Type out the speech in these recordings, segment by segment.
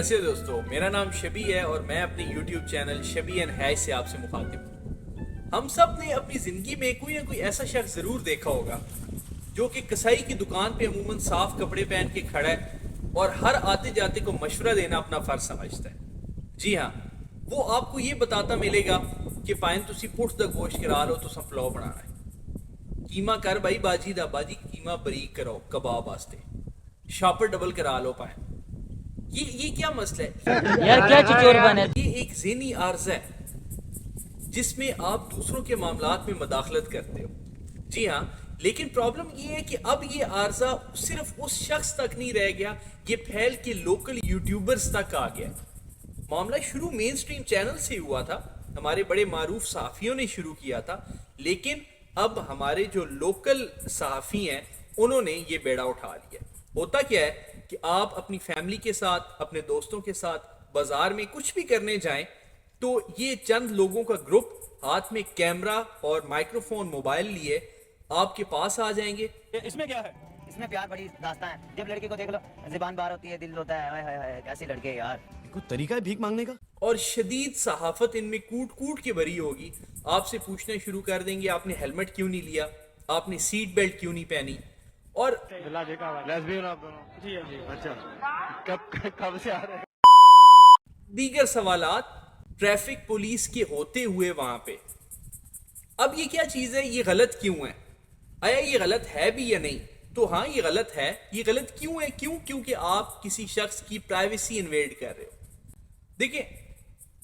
कैसे हो दोस्तों, मेरा नाम शबी है और मैं अपने YouTube चैनल शबी एंड हैश से आपसे मुखातिब हूँ। हम सब ने अपनी जिंदगी में कोई ना कोई ऐसा शख्स जरूर देखा होगा जो कि कसाई की दुकान पे अमूमन साफ कपड़े पहन के खड़ा है और हर आते जाते को मशवरा देना अपना फर्ज समझता है। जी हाँ, वो आपको ये बताता मिलेगा कि पाइन तुसी पुठ दा गोश्त करा लो तो फलाओ बनाना है, कीमा कर भाई बाजी दा बाजी कीमा बरीक करो कबाब वास्ते, शापर डबल करा लो पाइन। ये क्या मसला है यार, क्या चिचोर बने। ये एक ज़हनी आर्ज़ा है जिसमें आप दूसरों के मामलात में मदाखलत करते हो। जी हाँ, लेकिन प्रॉब्लम ये है कि अब ये आर्ज़ा सिर्फ उस शख्स तक नहीं रह गया, ये फैल के लोकल यूट्यूबर्स तक आ गया। मामला शुरू मेन स्ट्रीम चैनल से हुआ था, हमारे बड़े मारूफ सहाफ़ियों ने शुरू किया था, लेकिन अब हमारे जो लोकल सहाफ़ी हैं उन्होंने ये बेड़ा उठा लिया। होता क्या है कि आप अपनी फैमिली के साथ, अपने दोस्तों के साथ बाजार में कुछ भी करने जाएं तो ये चंद लोगों का ग्रुप हाथ में कैमरा और माइक्रोफोन मोबाइल लिए आपके पास आ जाएंगे। इसमें क्या है? इसमें प्यार बड़ी दास्तां है। जब लड़की को देख लो ज़ुबान बाहर होती है, दिल होता है, हाय हाय हाय कैसे लड़के यार। कोई तरीका है भीख मांगने का? और शदीद सहाफत इनमें कूट कूट के भरी होगी। आपसे पूछना शुरू कर देंगे आपने हेलमेट क्यों नहीं लिया, आपने सीट बेल्ट क्यों नहीं पहनी, और कब से आ रहे हैं? दीगर सवालात ट्रैफिक पुलिस के होते हुए वहां पे। अब ये क्या चीज है, ये गलत क्यों है, आया ये गलत है भी या नहीं? तो हाँ, ये गलत है। ये गलत क्यों है? क्योंकि आप किसी शख्स की प्राइवेसी इन्वेड कर रहे हो। देखिए,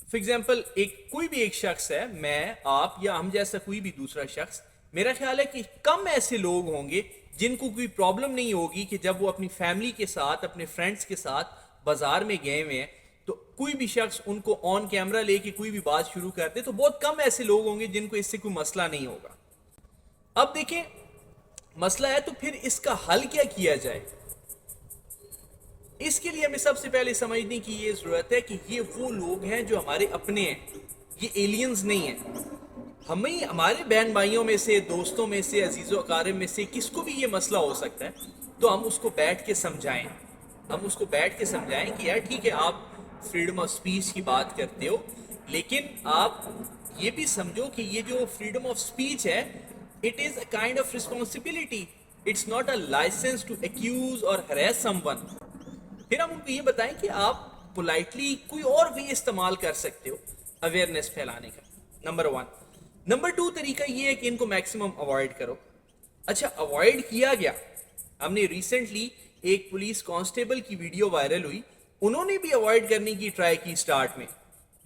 फॉर एग्जाम्पल कोई भी एक शख्स है, मैं, आप या हम जैसा कोई भी दूसरा शख्स, मेरा ख्याल है कि कम ऐसे लोग होंगे जिनको कोई प्रॉब्लम नहीं होगी कि जब वो अपनी फैमिली के साथ, अपने फ्रेंड्स के साथ बाजार में गए हुए हैं तो कोई भी शख्स उनको ऑन कैमरा लेके कोई भी बात शुरू कर दे, तो बहुत कम ऐसे लोग होंगे जिनको इससे कोई मसला नहीं होगा। अब देखें, मसला है तो फिर इसका हल क्या किया जाए? इसके लिए हमें सबसे पहले समझने की ये जरूरत है कि ये वो लोग हैं जो हमारे अपने हैं, ये एलियंस नहीं हैं। हमें, हमारे बहन भाइयों में से, दोस्तों में से, अजीज़ो अकारिब में से किसको भी ये मसला हो सकता है, तो हम उसको बैठ के समझाएं। कि यार ठीक है, आप फ्रीडम ऑफ स्पीच की बात करते हो, लेकिन आप ये भी समझो कि ये जो फ्रीडम ऑफ स्पीच है, it is a kind of responsibility, it's not a licence to accuse और हरेस समवन। फिर हम उनको ये बताएं कि आप पोलाइटली कोई और वे इस्तेमाल कर सकते हो अवेयरनेस फैलाने का, नंबर 1। नंबर 2 तरीका ये है कि इनको मैक्सिमम अवॉइड करो। अच्छा, अवॉइड किया गया, हमने रिसेंटली एक पुलिस कांस्टेबल की वीडियो वायरल हुई, उन्होंने भी अवॉइड करने की ट्राई की स्टार्ट में,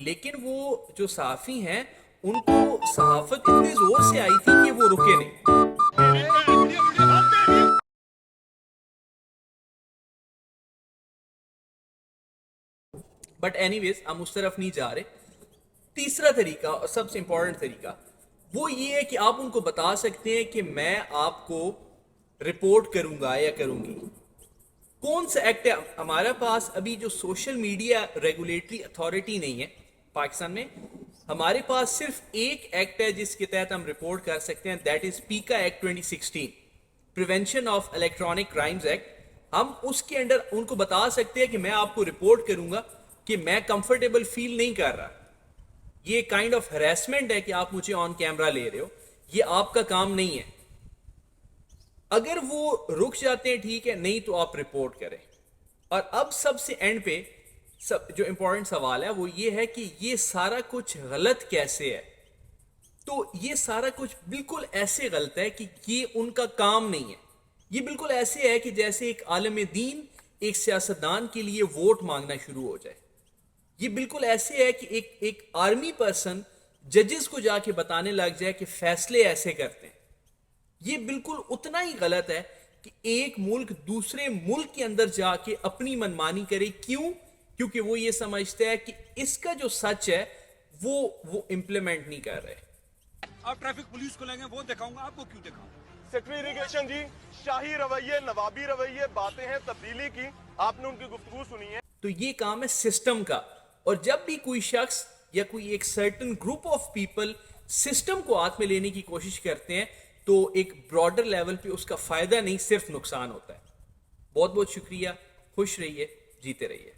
लेकिन वो जो सहाफ़ी हैं उनको सहाफत इतने जोर से आई थी कि वो रुके नहीं। बट एनीवेज, हम उस तरफ नहीं जा रहे। तीसरा तरीका और सबसे इंपॉर्टेंट तरीका वो ये है कि आप उनको बता सकते हैं कि मैं आपको रिपोर्ट करूंगा या करूंगी। कौन सा एक्ट है हमारे पास? अभी जो सोशल मीडिया रेगुलेटरी अथॉरिटी नहीं है पाकिस्तान में, हमारे पास सिर्फ एक एक्ट है जिसके तहत हम रिपोर्ट कर सकते हैं, दैट इज पीका act 2016, prevention of electronic crimes act. हम उसके अंडर उनको बता सकते हैं कि मैं आपको रिपोर्ट करूंगा कि मैं कंफर्टेबल फील नहीं कर रहा। ये काइंड ऑफ हरेसमेंट है कि आप मुझे ऑन कैमरा ले रहे हो, ये आपका काम नहीं है। अगर वो रुक जाते हैं ठीक है, नहीं तो आप रिपोर्ट करें। और अब सबसे एंड पे जो इंपॉर्टेंट सवाल है वो ये है कि ये सारा कुछ गलत कैसे है? तो ये सारा कुछ बिल्कुल ऐसे गलत है कि ये उनका काम नहीं है। ये बिल्कुल ऐसे है कि जैसे एक आलम दीन एक सियासतदान के लिए वोट मांगना शुरू हो जाए। ये बिल्कुल ऐसे है कि एक आर्मी पर्सन जजेस को जाके बताने लग जाए कि फैसले ऐसे करते हैं। ये बिल्कुल उतना ही गलत है कि एक मुल्क दूसरे मुल्क के अंदर जाके अपनी मनमानी करे। क्यों? क्योंकि वो ये समझता है कि इसका जो सच है वो इम्प्लीमेंट नहीं कर रहे। आप ट्रैफिक पुलिस को लेंगे, वो दिखाऊंगा, आपको क्यों दिखाऊं? सेक्रेटरी इरिगेशन जी, शाही रवैये, नवाबी रवैये, बातें हैं तब्दीली की, आपने उनकी गुफ्तगू सुनी है। तो ये काम है सिस्टम का, और जब भी कोई शख्स या कोई एक certain group of people system को हाथ में लेने की कोशिश करते हैं तो एक ब्रॉडर लेवल पे उसका फायदा नहीं, सिर्फ नुकसान होता है। बहुत बहुत शुक्रिया, खुश रहिए, जीते रहिए।